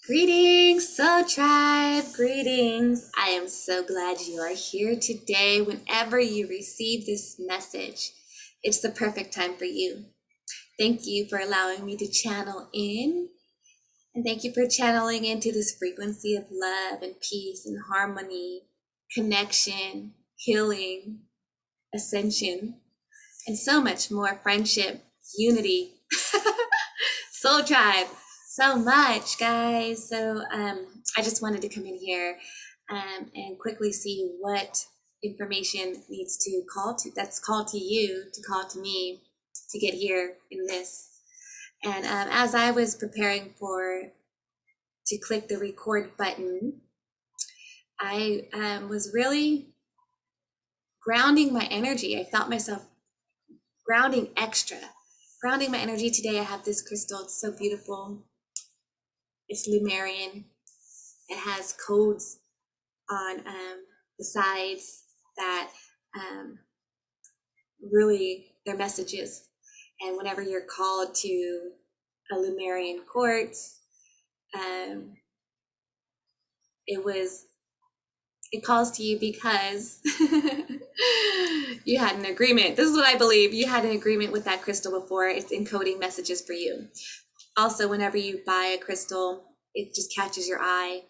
Greetings, Soul Tribe. Greetings. I am so glad you are here today. Whenever you receive this message, it's the perfect time for you. Thank you for allowing me to channel in, and thank you for channeling into this frequency of love and peace and harmony, connection, healing, ascension, and so much more friendship, unity. Soul Tribe, so much, guys. So I just wanted to come in here and quickly see what information needs to that's called to you, to call to me, to get here in this. And as I was preparing to click the record button, I was really grounding my energy. I felt myself grounding my energy today. I have this crystal. It's so beautiful. It's Lumerian. It has codes on the sides that really they're messages. And whenever you're called to a Lumerian quartz, it calls to you because you had an agreement. This is what I believe. You had an agreement with that crystal before. It's encoding messages for you. Also, whenever you buy a crystal, it just catches your eye.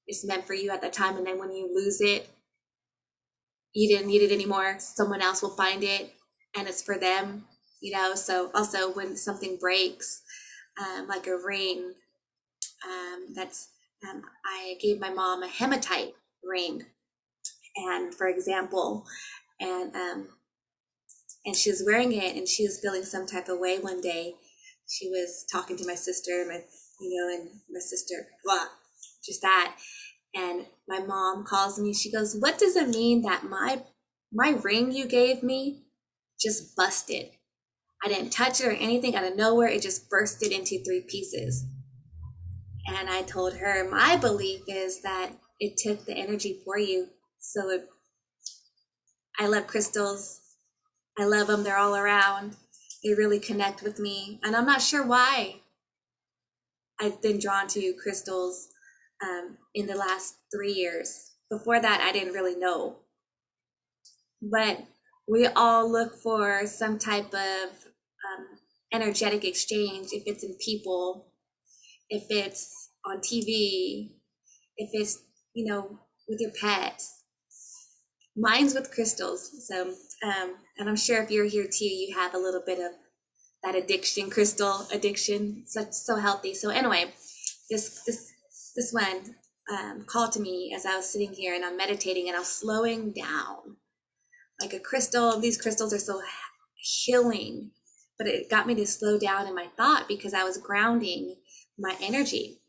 It's meant for you at that time. And then when you lose it, you didn't need it anymore. Someone else will find it and it's for them, So also when something breaks, like a ring, I gave my mom a hematite ring, and for example, and she was wearing it and she was feeling some type of way one day. She was talking to my sister, and my sister, blah, just that. And my mom calls me, she goes, "What does it mean that my ring you gave me just busted? I didn't touch it or anything, out of nowhere, it just bursted into 3 pieces." And I told her, my belief is that it took the energy for you. So I love crystals. I love them. They're all around. They really connect with me. And I'm not sure why I've been drawn to crystals in the last 3 years. Before that, I didn't really know. But we all look for some type of energetic exchange, if it's in people, if it's on TV, if it's, with your pets. Mine's with crystals. So, and I'm sure if you're here too, you have a little bit of that crystal addiction. So healthy. So anyway, this one called to me as I was sitting here and I'm meditating and I'm slowing down. Like a crystal, these crystals are so healing, but it got me to slow down in my thought because I was grounding my energy.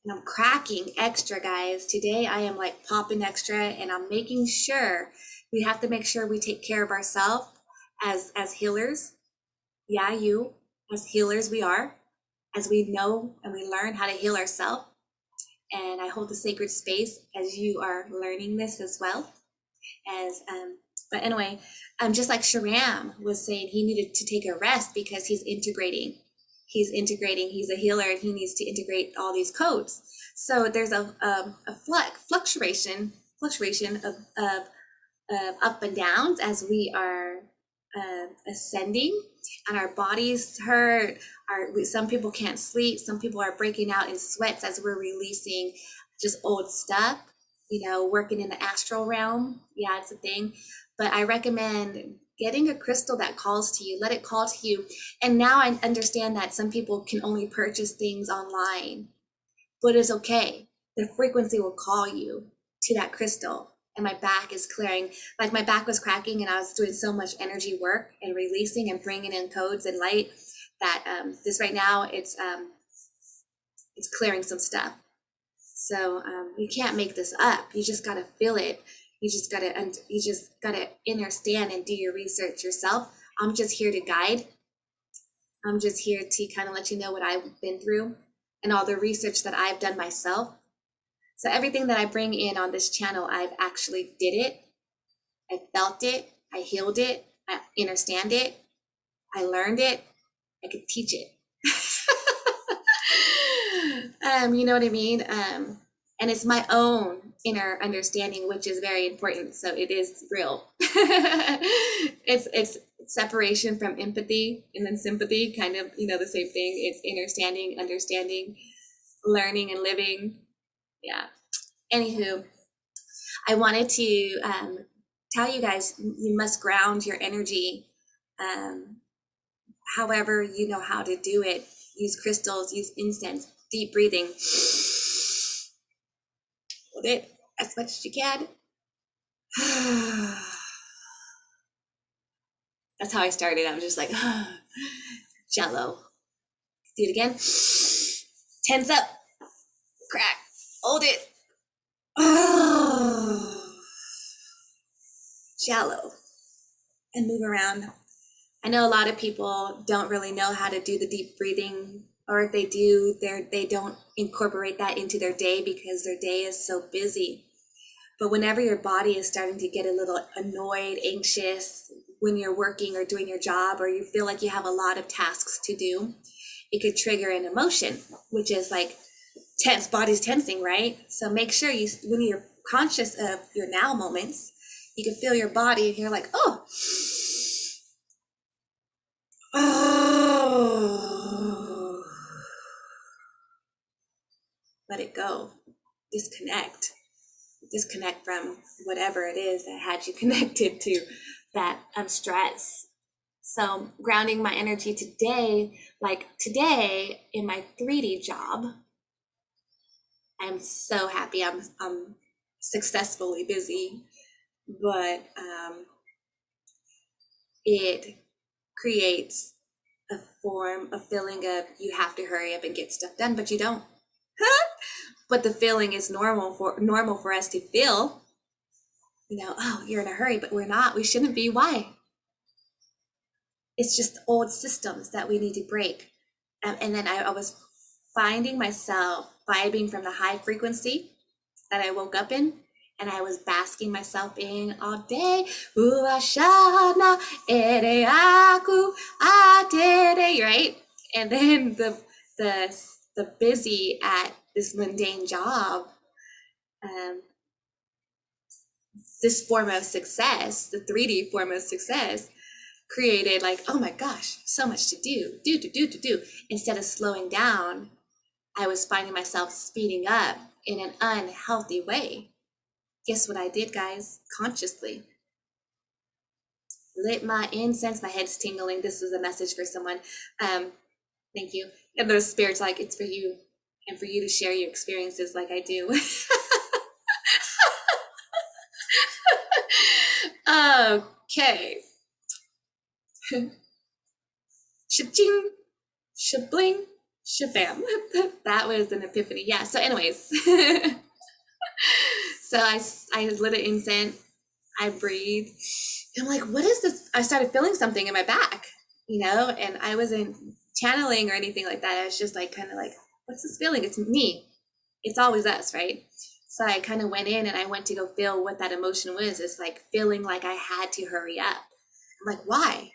And I'm cracking extra, guys. Today I am like popping extra, and I'm making sure we have to make sure we take care of ourselves as healers. Yeah, you as healers, we are, as we know and we learn how to heal ourselves. And I hold the sacred space as you are learning this as well. But anyway, just like Sharam was saying, he needed to take a rest because he's integrating. He's a healer, and he needs to integrate all these codes. So there's a fluctuation of up and downs as we are ascending, and our bodies hurt. Some people can't sleep. Some people are breaking out in sweats as we're releasing just old stuff. Working in the astral realm. Yeah, it's a thing. But I recommend getting a crystal that calls to you. Let it call to you. And now I understand that some people can only purchase things online, but it's okay. The frequency will call you to that crystal. And my back is clearing. Like my back was cracking and I was doing so much energy work and releasing and bringing in codes and light that this right now, it's clearing some stuff. So you can't make this up. You just got to feel it. You just got to understand and do your research yourself. I'm just here to guide. I'm just here to kind of let you know what I've been through and all the research that I've done myself. So everything that I bring in on this channel, I've actually did it. I felt it. I healed it. I understand it. I learned it. I could teach it. You know what I mean? And it's my own inner understanding, which is very important. So it is real. It's separation from empathy and then sympathy, kind of, you know, the same thing. It's understanding, learning and living. Yeah. Anywho, I wanted to tell you guys, you must ground your energy. However you know how to do it. Use crystals, use incense, deep breathing. Hold it as much as you can. That's how I started. I was just like, jello. Do it again. Tense up. Crack. Hold it. Jello. And move around. I know a lot of people don't really know how to do the deep breathing, or if they do, they don't incorporate that into their day because their day is so busy. But whenever your body is starting to get a little annoyed, anxious, when you're working or doing your job, or you feel like you have a lot of tasks to do, it could trigger an emotion, which is like tense, body's tensing, right? So make sure you, when you're conscious of your now moments, you can feel your body and you're like, oh, let it go. Disconnect from whatever it is that had you connected to that stress. So grounding my energy today, like today in my 3D job, I'm so happy. I'm successfully busy, but it creates a feeling of you have to hurry up and get stuff done, but you don't. But the feeling is normal for us to feel, you know, oh, you're in a hurry, but we're not. We shouldn't be. Why? It's just old systems that we need to break. And then I was finding myself vibing from the high frequency that I woke up in, and I was basking myself in all day. Uashana ereaku atere, right? And then the busy at this mundane job, this form of success, the 3D form of success, created like, oh my gosh, so much to do. Instead of slowing down, I was finding myself speeding up in an unhealthy way. Guess what I did, guys? Consciously lit my incense. My head's tingling. This is a message for someone. Thank you. And the spirit's like, it's for you, and for you to share your experiences like I do. Okay. Cha-ching, shabling, shabam. That was an epiphany. Yeah. So, anyways, so I lit an incense. I breathed. I'm like, what is this? I started feeling something in my back, you know, and I wasn't channeling or anything like that. I was just like, kind of like, what's this feeling? It's me. It's always us, right? So I kind of went in and I went to go feel what that emotion was. It's like feeling like I had to hurry up. I'm like, why?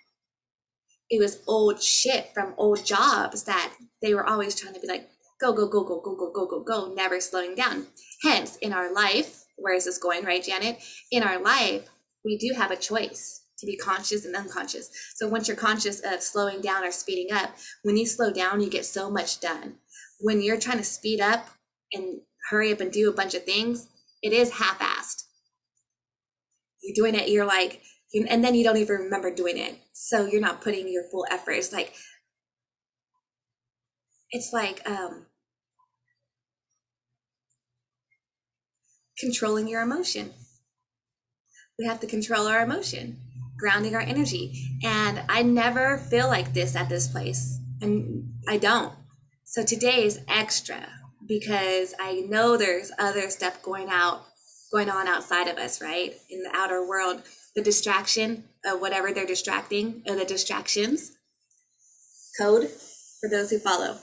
It was old shit from old jobs that they were always trying to be like, go, go, go, go, go, go, go, go, go, never slowing down. Hence, in our life, where is this going, right, Janet? In our life, we do have a choice to be conscious and unconscious. So once you're conscious of slowing down or speeding up, when you slow down, you get so much done. When you're trying to speed up and hurry up and do a bunch of things, it is half-assed. You're doing it, you're like, and then you don't even remember doing it. So you're not putting your full effort. It's like controlling your emotion. We have to control our emotion, grounding our energy. And I never feel like this at this place. And I don't. So today is extra because I know there's other stuff going on outside of us, right? In the outer world, the distraction of whatever they're distracting, or the distractions. Code for those who follow.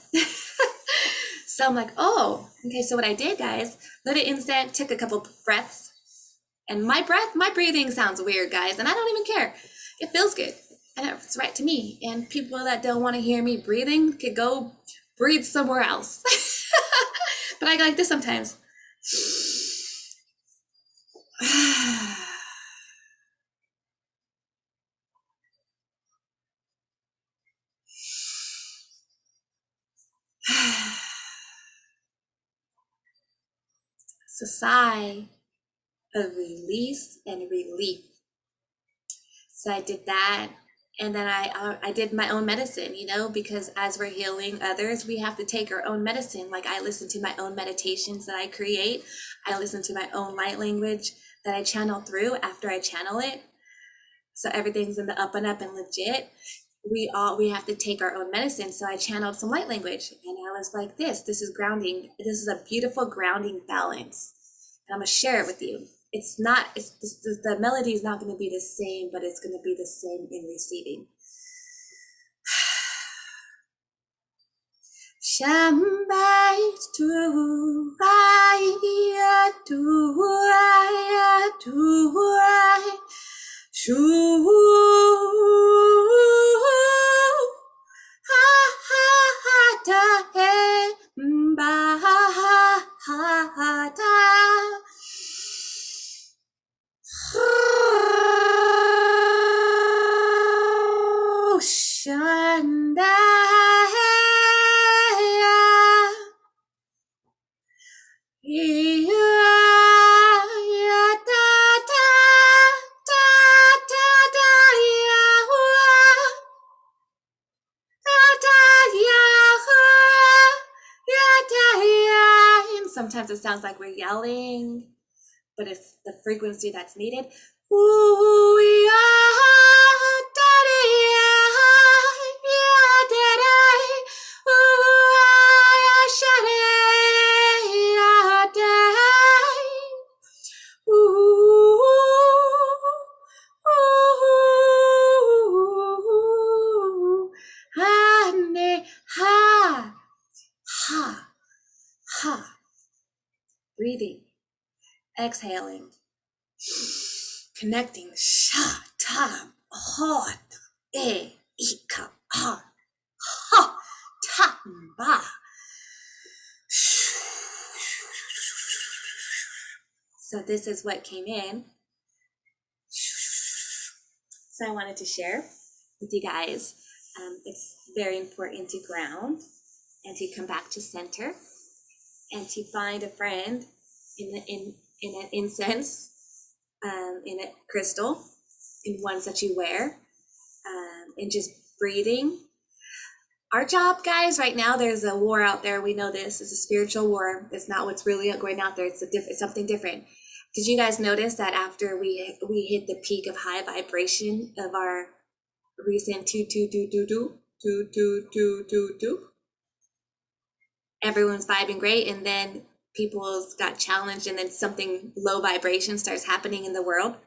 So I'm like, oh, okay. So what I did, guys, lit an incense, took a couple breaths, and my breathing sounds weird, guys, and I don't even care. It feels good, and it's right to me. And people that don't want to hear me breathing could go breathe somewhere else. But I go like this sometimes. It's a sigh of release and relief. So I did that. And then I did my own medicine, you know, because as we're healing others, we have to take our own medicine. Like I listen to my own meditations that I create. I listen to my own light language that I channel through after I channel it. So everything's in the up and up and legit. We have to take our own medicine. So I channeled some light language and I was like, this is grounding. This is a beautiful grounding balance. And I'm gonna share it with you. The melody is not going to be the same, but it's going to be the same in receiving. Shambai tu raya tu raya tu raya shu ha ha ha ta he ba ha ha ta. Shanda sometimes it sounds like we're yelling, but it's the frequency that's needed. Breathing, exhaling, connecting. Sha ta ha e ika ha ha ta ba. So this is what came in. So I wanted to share with you guys. It's very important to ground and to come back to center and to find a friend in an incense, in a crystal, in ones that you wear, and just breathing. Our job, guys, right now, there's a war out there. We know this. It's a spiritual war. It's not what's really going out there. It's something different. Did you guys notice that after we hit the peak of high vibration of our recent 2 everyone's vibing great, and then people's got challenged, and then something low vibration starts happening in the world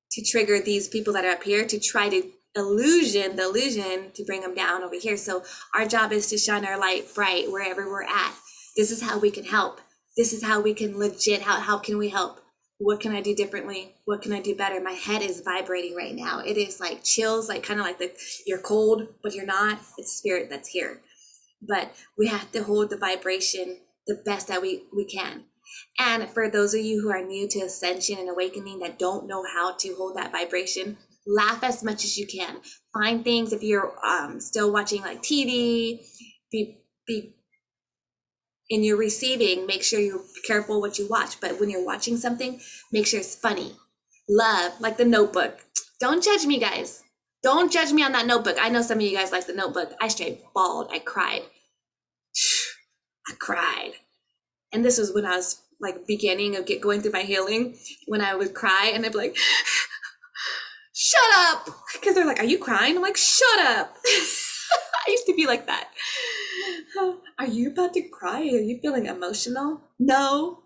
to trigger these people that are up here to try to the illusion to bring them down over here. So our job is to shine our light bright wherever we're at. This is how we can help. This is how we can legit, how can we help? What can I do differently? What can I do better? My head is vibrating right now. It is like chills, like kind of like you're cold, but you're not. It's spirit that's here. But we have to hold the vibration the best that we can. And for those of you who are new to ascension and awakening that don't know how to hold that vibration, laugh as much as you can. Find things, if you're still watching like TV, be in your receiving, make sure you're careful what you watch. But when you're watching something, make sure it's funny. Love, like The Notebook. Don't judge me, guys. Don't judge me on that Notebook. I know some of you guys like The Notebook. I straight bawled. I cried. I cried. And this was when I was like beginning of going through my healing, when I would cry and I'd be like, shut up. Because they're like, are you crying? I'm like, shut up. I used to be like that. Are you about to cry? Are you feeling emotional? No.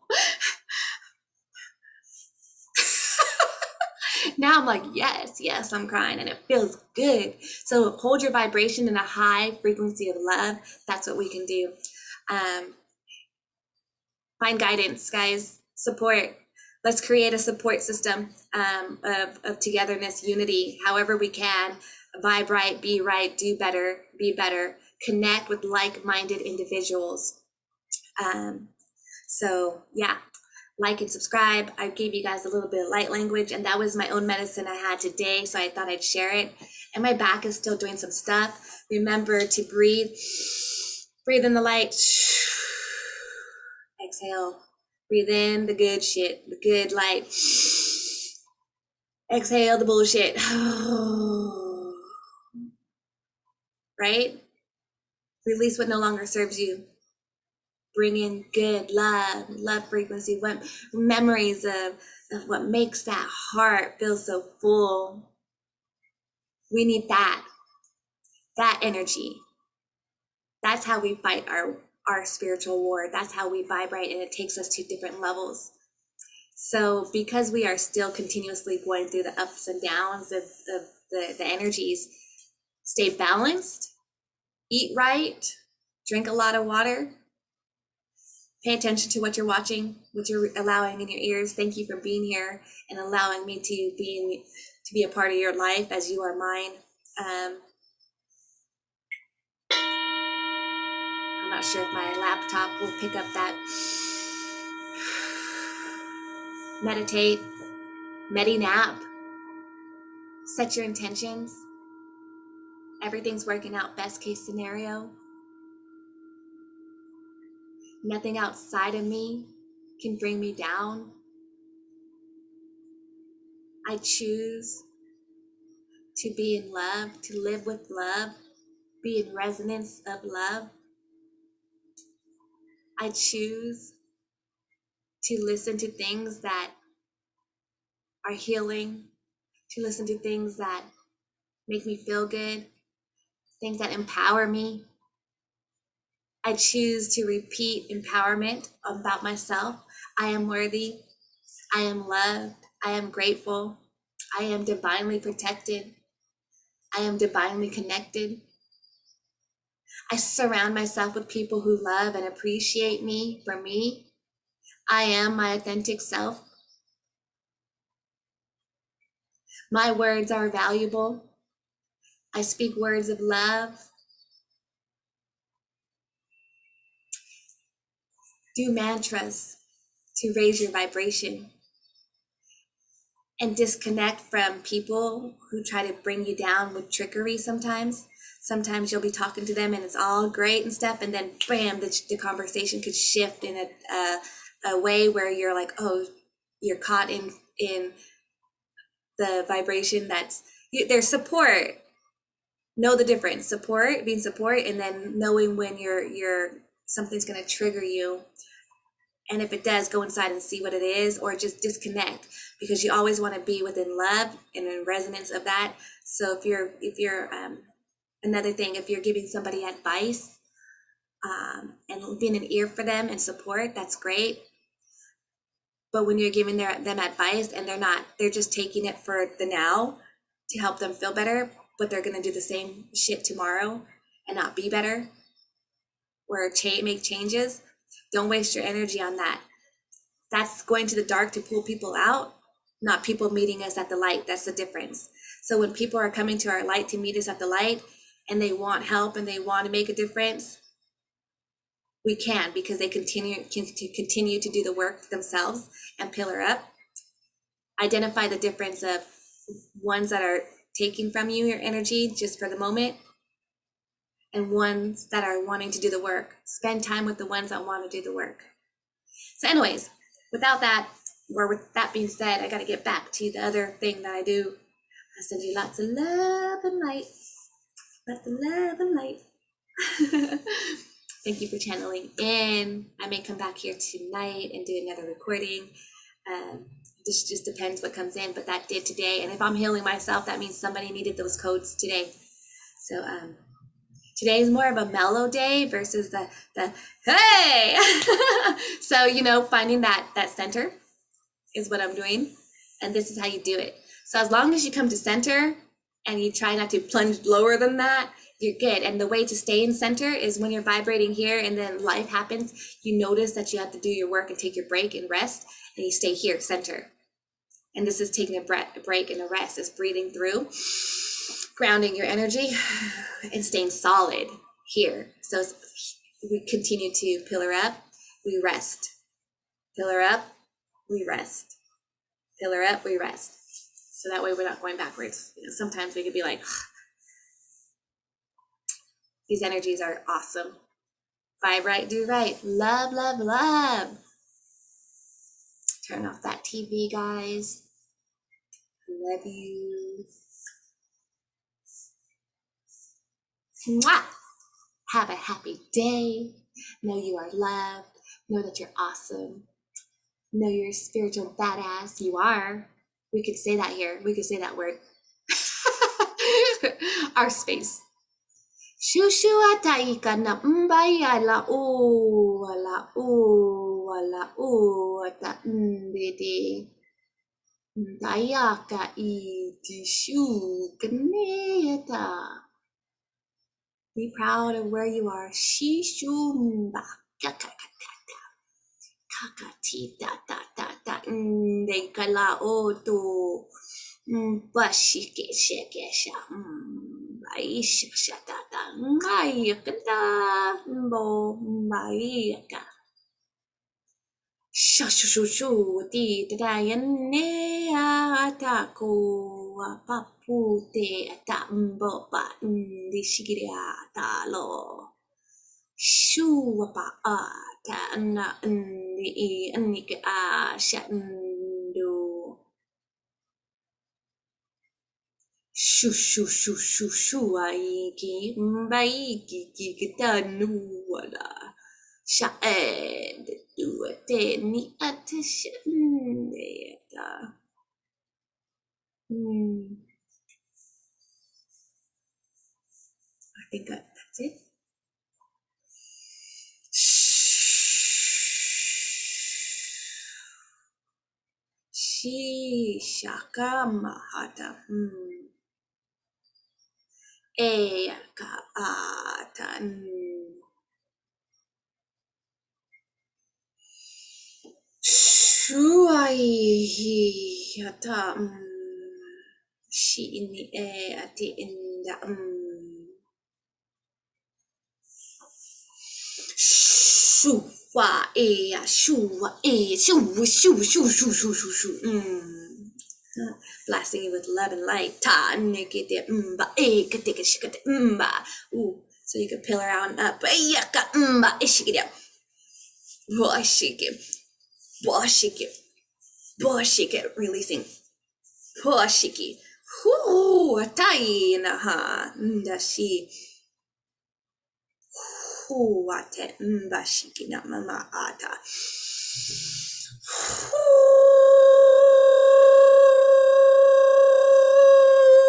Now I'm like, yes, I'm crying and it feels good. So hold your vibration in a high frequency of love. That's what we can do. Find guidance, guys, support. Let's create a support system of togetherness, unity, however we can. Vibe right, be right, do better, be better. Connect with like-minded individuals So yeah, like and subscribe. I gave you guys a little bit of light language, and that was my own medicine I had today, so I thought I'd share it. And my back is still doing some stuff. Remember to breathe. Breathe in the light. Exhale. Breathe in the good shit, the good light. Exhale the bullshit. Right? Release what no longer serves you. Bring in good love frequency, what memories of what makes that heart feel so full. We need that energy. That's how we fight our spiritual war. That's how we vibrate, and it takes us to different levels. So because we are still continuously going through the ups and downs of the energies, stay balanced, eat right, drink a lot of water, pay attention to what you're watching, what you're allowing in your ears. Thank you for being here and allowing me to be a part of your life as you are mine. I'm not sure if my laptop will pick up that. Meditate, nap, set your intentions. Everything's working out best case scenario. Nothing outside of me can bring me down. I choose to be in love, to live with love, be in resonance of love. I choose to listen to things that are healing, to listen to things that make me feel good, things that empower me. I choose to repeat empowerment about myself. I am worthy. I am loved. I am grateful. I am divinely protected. I am divinely connected. I surround myself with people who love and appreciate me for me. I am my authentic self. My words are valuable. I speak words of love. Do mantras to raise your vibration and disconnect from people who try to bring you down with trickery sometimes. Sometimes you'll be talking to them and it's all great and stuff, and then bam, the conversation could shift in a way where you're like, oh, you're caught in the vibration that's, there's support. Know the difference. Support, being support, and then knowing when you're something's gonna trigger you. And if it does, go inside and see what it is, or just disconnect, because you always want to be within love and in resonance of that. So if you're another thing, if you're giving somebody advice and being an ear for them and support, that's great. But when you're giving them advice and they're just taking it for the now to help them feel better, but they're going to do the same shit tomorrow and not be better or make changes, don't waste your energy on that. That's going to the dark to pull people out, not people meeting us at the light. That's the difference. So when people are coming to our light to meet us at the light and they want help and they want to make a difference, we can, because they continue to do the work themselves and pillar up. Identify the difference of ones that are taking from you your energy just for the moment and ones that are wanting to do the work. Spend time with the ones that want to do the work. So anyways, with that being said, I got to get back to the other thing that I do. I send you lots of love and light. Lots of love and light. Thank you for channeling in. I may come back here tonight and do another recording. This just depends what comes in, but that did today. And if I'm healing myself, that means somebody needed those codes today. So today is more of a mellow day versus the hey. So finding that center is what I'm doing, and this is how you do it. So as long as you come to center and you try not to plunge lower than that, you're good. And the way to stay in center is when you're vibrating here and then life happens, you notice that you have to do your work and take your break and rest, and you stay here, center. And this is taking a break and a rest. Is breathing through, grounding your energy, and staying solid here. So we continue to pillar up. we rest. Fill her up, we rest. Fill her up, we rest. So that way we're not going backwards. You know, sometimes we could be like, these energies are awesome. Vibe right, do right. Love, love, love. Turn off that TV, guys. Love you. Mwah! Have a happy day. Know you are loved. Know that you're awesome. Know you're a spiritual badass. You are. We could say that here. We could say that word. Our space. Shushu ataika na mbaya la ata ndede. Dayaka I dishu kaneta. Be proud of where you are. Shishumba. Kakati ta ta ta ta. De kala oto. Bashike sheke sha. Aisha shatata. Ayakata. Bo. Ayaka. Shashushu di tadayane atako papute atambo pa di shigiria talo. Shu pa ata na ndi anika a shandu. Shushu aiki mbaiki kitanu wala. Shaed duate ni attention. I think that's it. Shaka mahata. Eka atan. Shuai ata. She in the air at the end. Shua e shua e shoo. Blasting you with love and light. Ta nikite e katika shikate Ooh, so you can pillar out and up. Yaka ishikida. Washike. Releasing. Washiki. Whoo, atai naha. Ndashi. Wate mbashiki na mama ata.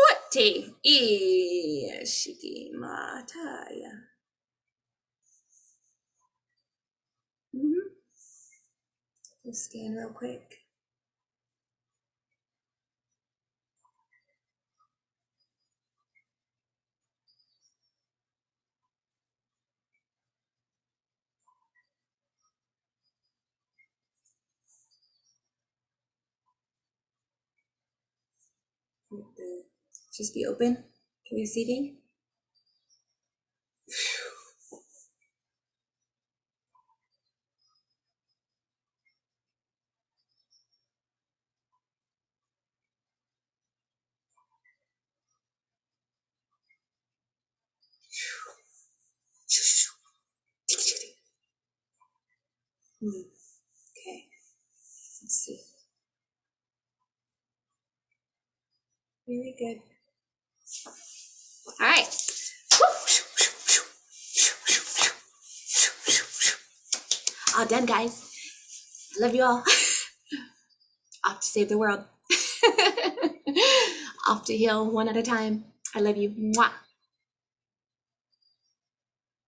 Wate shiki mataya. Just scan real quick. Just be open. Can you see me? Okay, let's see. Very good. All right. All done, guys. Love you all. Off to save the world. Off to heal one at a time. I love you. Mwah.